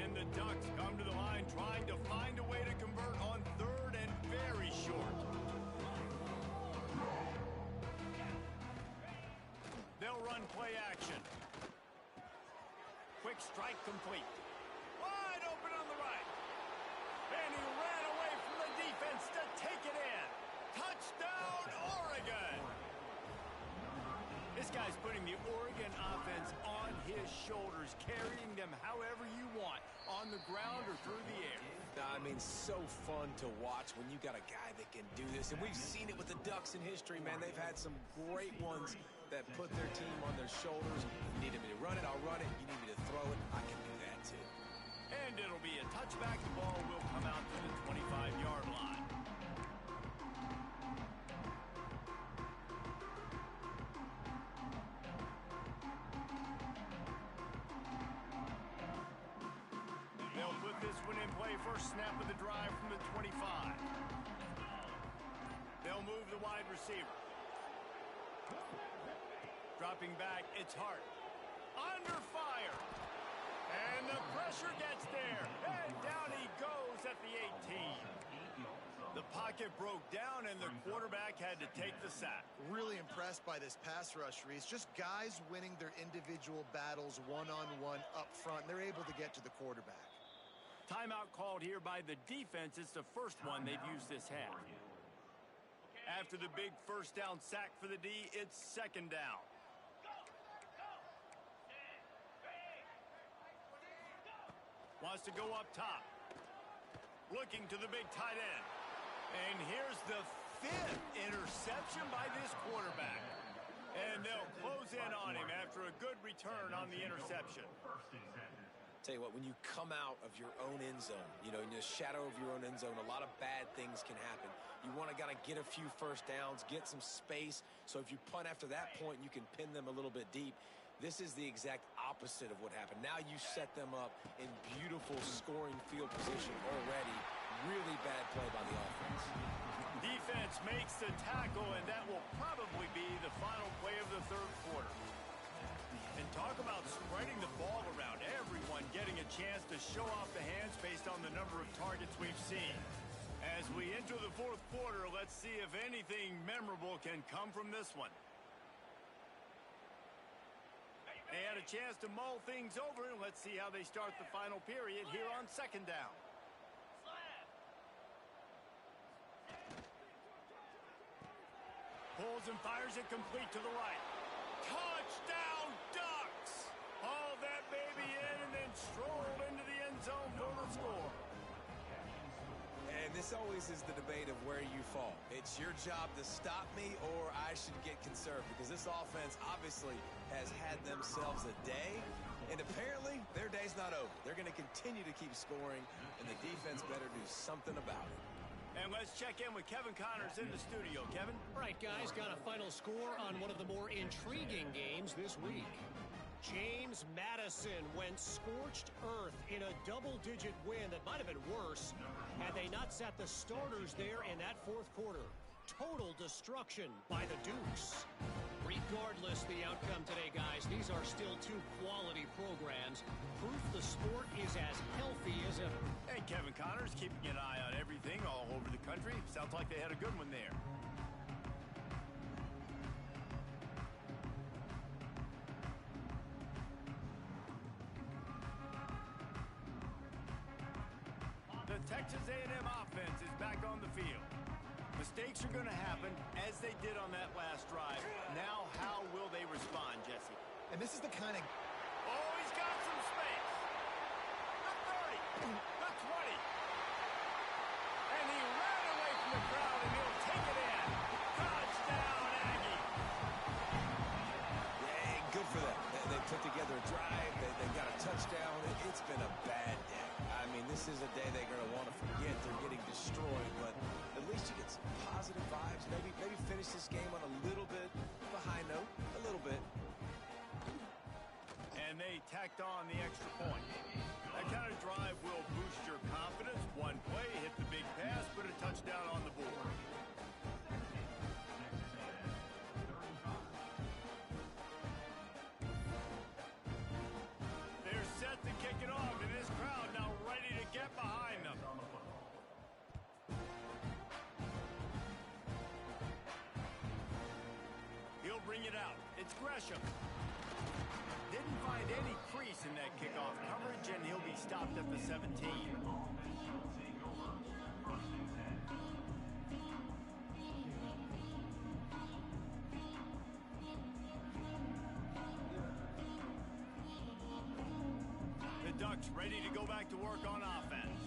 And the Ducks come to the line trying to find a way to convert on 3rd and very short. They'll run play action. Quick strike complete. Wide open on the right. And he ran away from the defense to take it in. Touchdown, Oregon! This guy's putting the Oregon offense on his shoulders, carrying them however you want, on the ground or through the air. I mean, so fun to watch when you got a guy that can do this. And we've seen it with the Ducks in history, man. They've had some great ones that put their team on their shoulders. You need me to run it, I'll run it. You need me to throw it, I can do that too. And it'll be a touchback. The ball will come out to the 25-yard line. They'll put this one in play. First snap of the drive from the 25. They'll move the wide receiver. Dropping back, it's Hart. Under fire. And the pressure gets there. And down he goes at the 18. The pocket broke down, and the quarterback had to take the sack. Really impressed by this pass rush, Reese. Just guys winning their individual battles one-on-one up front. They're able to get to the quarterback. Timeout called here by the defense. It's the first one they've used this half. After the big 1st down sack for the D, it's 2nd down. Wants to go up top. Looking to the big tight end. And here's the 5th interception by this quarterback. And they'll close in on him after a good return on the interception. Tell you what, when you come out of your own end zone, you know, in the shadow of your own end zone, a lot of bad things can happen. You want to get a few 1st downs, get some space. So if you punt after that point, you can pin them a little bit deep. This is the exact opposite of what happened. Now you set them up in beautiful scoring field position already. Really bad play by the offense. Defense makes the tackle, and that will probably be the final play of the 3rd quarter. And talk about spreading the ball around. Everyone getting a chance to show off the hands based on the number of targets we've seen. As we enter the 4th quarter, let's see if anything memorable can come from this one. They had a chance to mull things over, and let's see how they start the final period here on second down. Pulls and fires it complete to the right. Touchdown, Ducks! Hauled that baby in and then strolled into the end zone for the score. And this always is the debate of where you fall. It's your job to stop me, or I should get conserved, because this offense obviously has had themselves a day, and apparently their day's not over. They're going to continue to keep scoring, and the defense better do something about it. And let's check in with Kevin Connors in the studio. Kevin? All right, guys, got a final score on one of the more intriguing games this week. James Madison went scorched earth in a double-digit win that might have been worse had they not sat the starters there in that fourth quarter. Total destruction by the Dukes. Regardless the outcome today, guys, these are still two quality programs. Proof the sport is as healthy as ever. Hey, Kevin Connors keeping an eye on everything all over the country. Sounds like they had a good one there. The Texas A&M offense is back on the field. Mistakes are going to happen, as they did on that last drive. Now, how will they respond, Jesse? And this is the kind of... Oh, he's got some space. The 30, the 20. And he ran away from the crowd, and he'll take it in. Touchdown, Aggie. Yeah, good for them. They put together a drive. They got a touchdown. It's been a bad day. I mean, this is a day they're going to want to forget. They're getting destroyed, but at least you get some positive vibes. Maybe finish this game on a little bit of a high note. A little bit. And they tacked on the extra point. That kind of drive will boost your confidence. One play, hit the big pass, put a touchdown on the board. They're set to kick it off, and this crowd now ready to get behind them. He'll bring it out. It's Gresham. Didn't find any crease in that kickoff coverage, and he'll be stopped at the 17. The Ducks ready to go back to work on offense.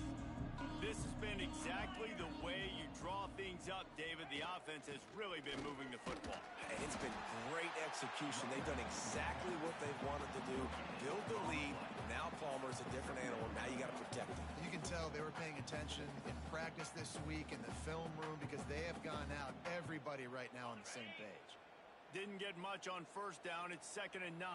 This has been exactly the way you draw things up, David. The offense has really been moving the football. And it's been great execution. They've done exactly what they've wanted to do. Build the lead. Now Palmer's a different animal. Now you got to protect him. You can tell they were paying attention in practice this week in the film room because they have gone out, everybody right now on the same page. Didn't get much on first down. It's 2nd and 9.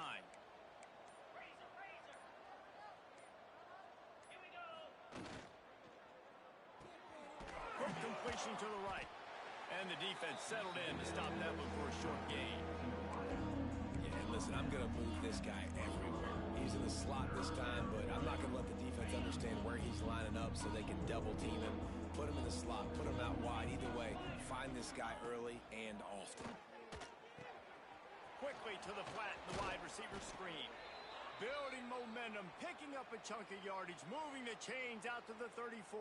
Quick completion to the right. And the defense settled in to stop that one for a short gain. Yeah, and listen, I'm going to move this guy everywhere. He's in the slot this time, but I'm not going to let the defense understand where he's lining up so they can double team him, put him in the slot, put him out wide. Either way, find this guy early and often. Quickly to the flat, the wide receiver screen. Building momentum, picking up a chunk of yardage, moving the chains out to the 34.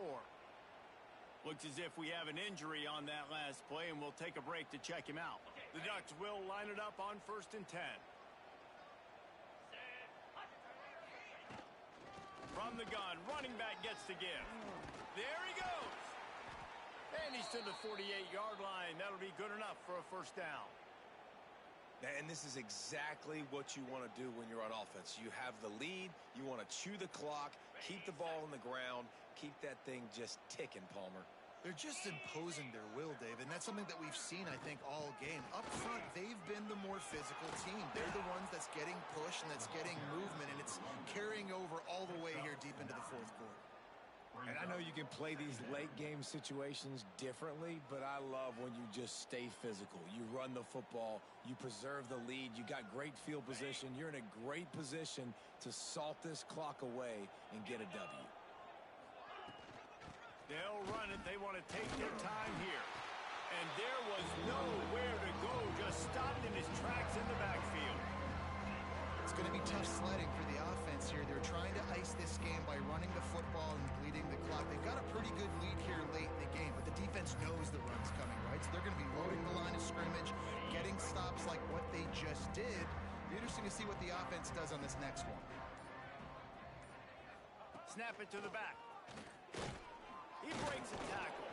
Looks as if we have an injury on that last play, and we'll take a break to check him out. The Ducks will line it up on 1st and 10. From the gun, running back gets the give. There he goes. And he's to the 48-yard line. That'll be good enough for a first down. And this is exactly what you want to do when you're on offense. You have the lead. You want to chew the clock, keep the ball on the ground, keep that thing just ticking, Palmer. They're just imposing their will, David, and that's something that we've seen, I think, all game. Up front, they've been the more physical team. They're the ones that's getting push and that's getting movement, and it's carrying over all the way here deep into the fourth quarter. And I know you can play these late game situations differently, but I love when you just stay physical. You run the football, you preserve the lead, you got great field position. You're in a great position to salt this clock away and get a W. They'll run it. They want to take their time here. And there was nowhere to go. Just stopped in his tracks in the backfield. It's going to be tough sledding for the offense here. They're trying to ice this game by running the football and bleeding the clock. They've got a pretty good lead here late in the game, but the defense knows the run's coming, right? So they're going to be loading the line of scrimmage, getting stops like what they just did. It'll be interesting to see what the offense does on this next one. Snap it to the back. He breaks a tackle.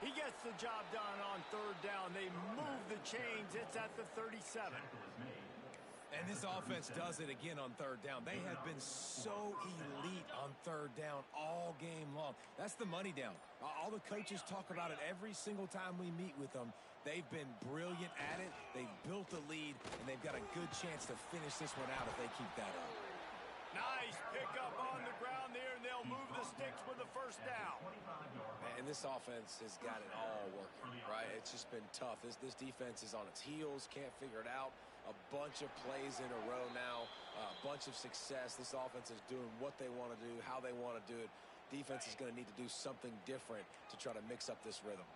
He gets the job done on third down. They move the chains. It's at the 37. And this offense does it again on third down. They have been so elite on third down all game long. That's the money down. All the coaches talk about it every single time we meet with them. They've been brilliant at it. They've built a lead, and they've got a good chance to finish this one out if they keep that up. Nice pickup on the ground there, and they'll move the sticks with the first down. And this offense has got it all working, right? It's just been tough. This defense is on its heels, can't figure it out. A bunch of plays in a row now, a bunch of success. This offense is doing what they want to do, how they want to do it. Defense is going to need to do something different to try to mix up this rhythm.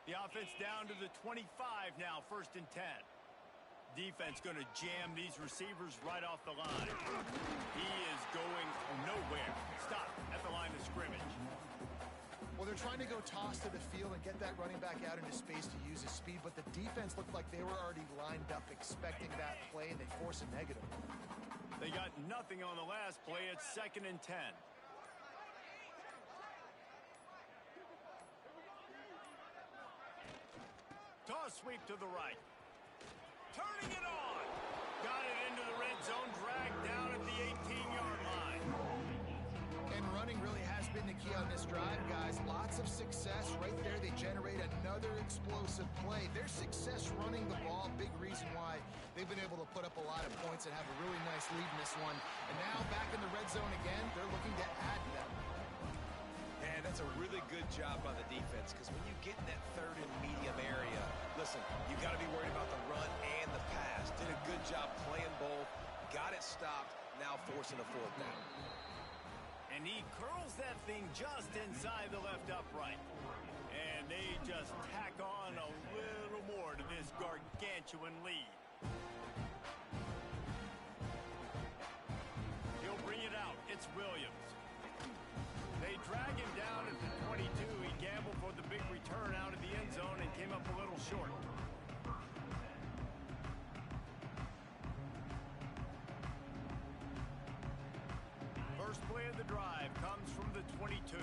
The offense down to the 25 now, 1st and 10. Defense going to jam these receivers right off the line. He is going nowhere. Stop at the line of scrimmage. Well, they're trying to go toss to the field and get that running back out into space to use his speed, but the defense looked like they were already lined up expecting that play, and they force a negative. They got nothing on the last play. It's 2nd and 10. Toss sweep to the right. Turning it on. Got it into the red zone, dragged down at the 18-yard line. And running really has been the key on this drive, guys. Lots of success right there. They generate another explosive play. Their success running the ball, big reason why they've been able to put up a lot of points and have a really nice lead in this one. And now back in the red zone again, they're looking to add to that. And that's a really good job by the defense, because when you get in that 3rd and medium area, listen, you got to be worried about the run and the pass. Did a good job playing both, got it stopped, now forcing a 4th down. And he curls that thing just inside the left upright. And they just tack on a little more to this gargantuan lead. He'll bring it out. It's Williams. They drag him down at the 22. He gambled for the big return out of the end zone and came up a little short. First play of the drive comes from the 22.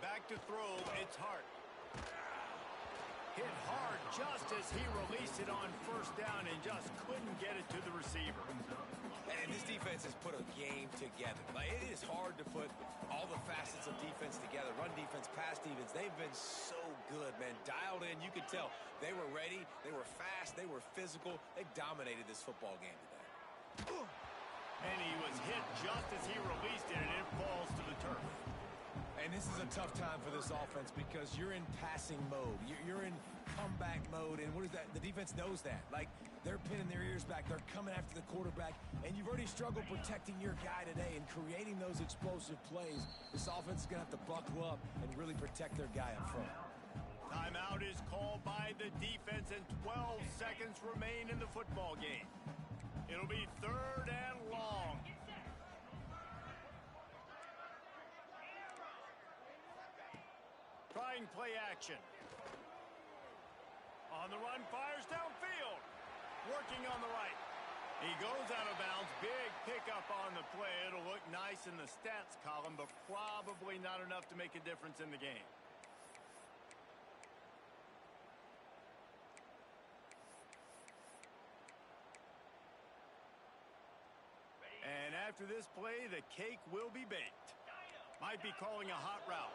Back to throw, it's Hart. Hit hard just as he released it on 1st down and just couldn't get it to the receiver. And this defense has put a game together. Like, it is hard to put all the facets of defense together. Run defense, pass defense. They've been so good, man. Dialed in. You could tell they were ready. They were fast. They were physical. They dominated this football game today. And he was hit just as he released it, and it falls to the turf. And this is a tough time for this offense because you're in passing mode. You're in comeback mode, and what is that? The defense knows that. Like, they're pinning their ears back. They're coming after the quarterback, and you've already struggled protecting your guy today and creating those explosive plays. This offense is going to have to buckle up and really protect their guy up front. Timeout is called by the defense, and 12 seconds remain in the football game. It'll be 3rd and long. Trying play action. On the run, fires downfield. Working on the right. He goes out of bounds. Big pickup on the play. It'll look nice in the stats column, but probably not enough to make a difference in the game. And after this play, the cake will be baked. Might be calling a hot route.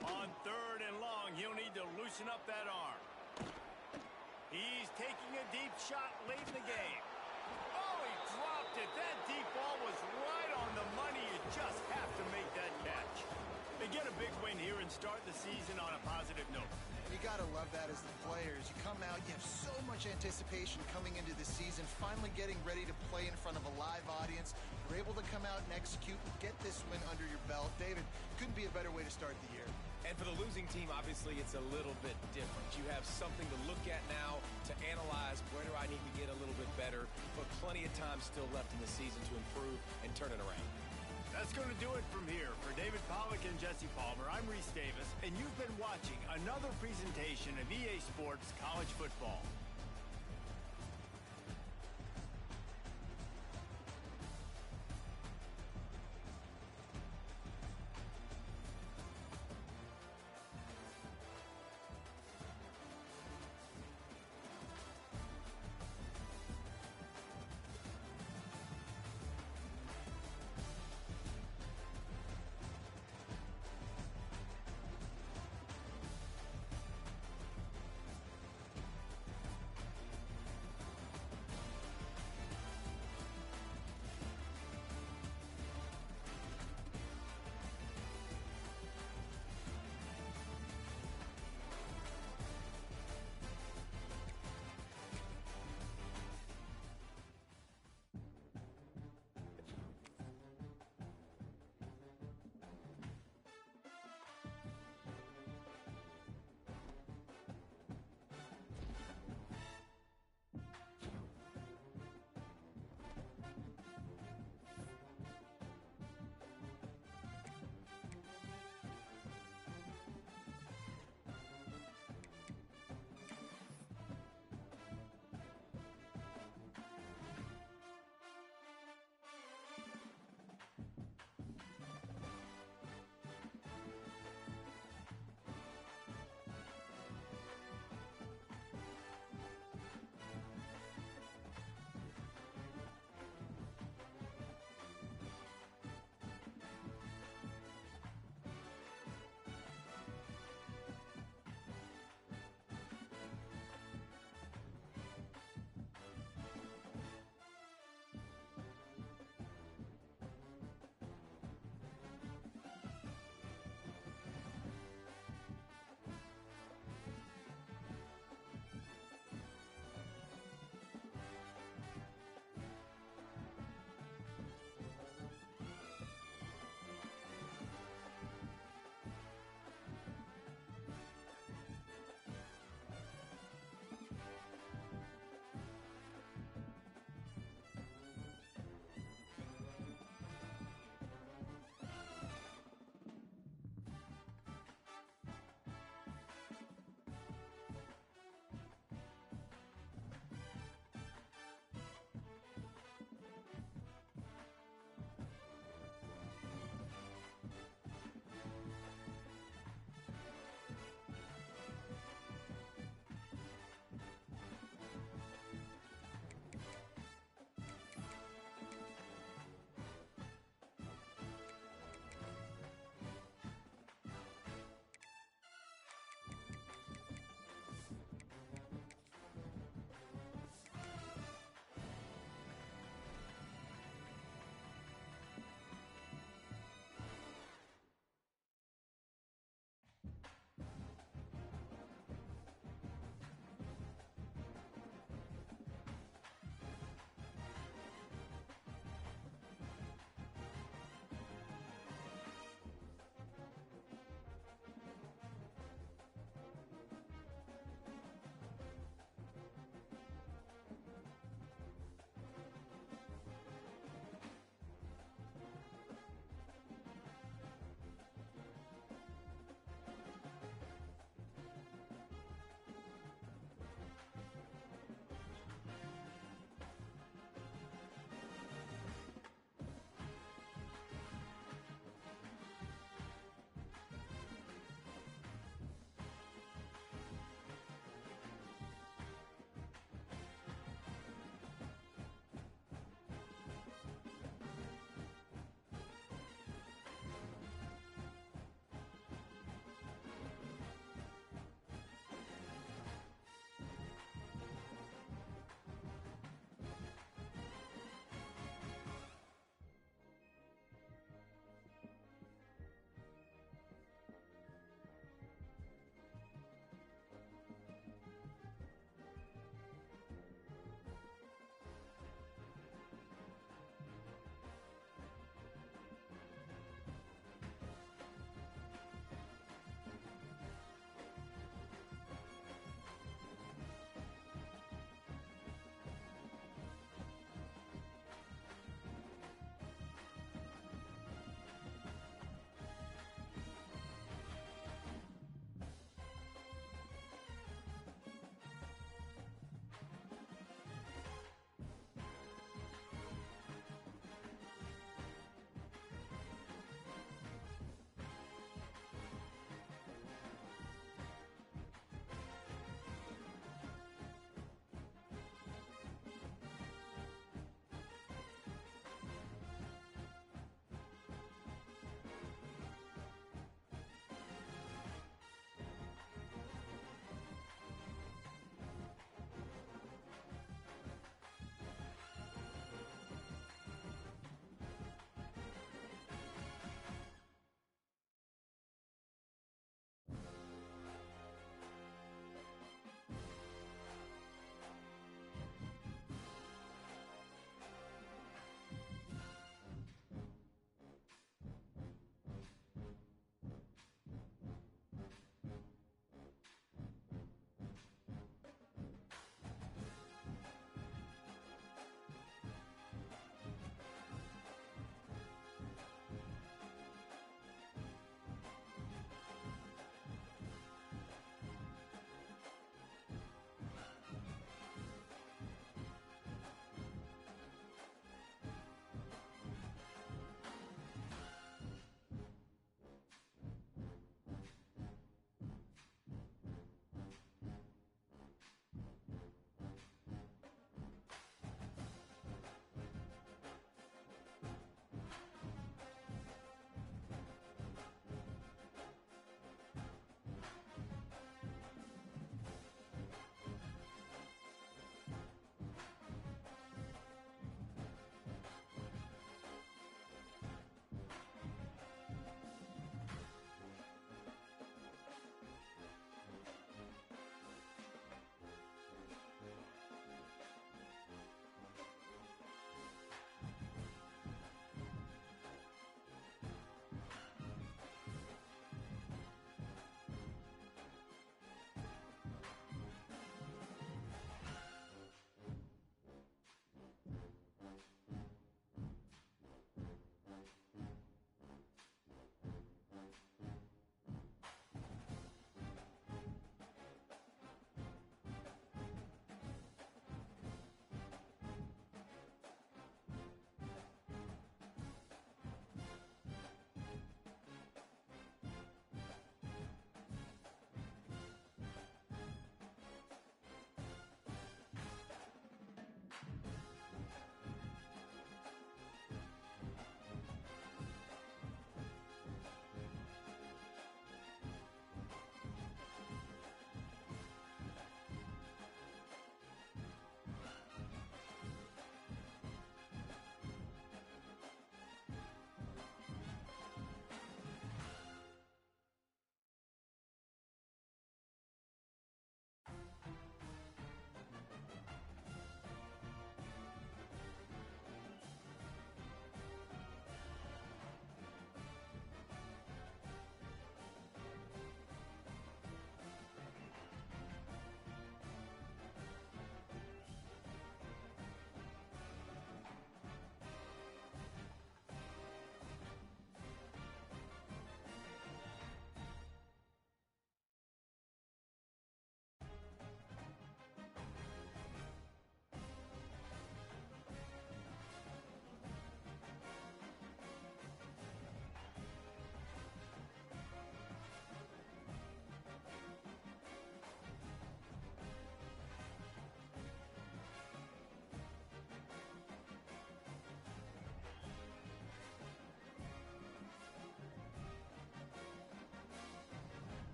On 3rd and long, he'll need to loosen up that arm. He's taking a deep shot late in the game. Oh, he dropped it. That deep ball was right on the money. You just have to make that catch. They get a big win here and start the season on a positive note. You got to love that about is the players. You come out, you have so much anticipation coming into the season, finally getting ready to play in front of a live audience. You're able to come out and execute and get this win under your belt. David, couldn't be a better way to start the year. And for the losing team, obviously, it's a little bit different. You have something to look at now, to analyze where do I need to get a little bit better, but plenty of time still left in the season to improve and turn it around. That's going to do it from here. For David Pollack and Jesse Palmer, I'm Reese Davis, and you've been watching another presentation of EA Sports College Football.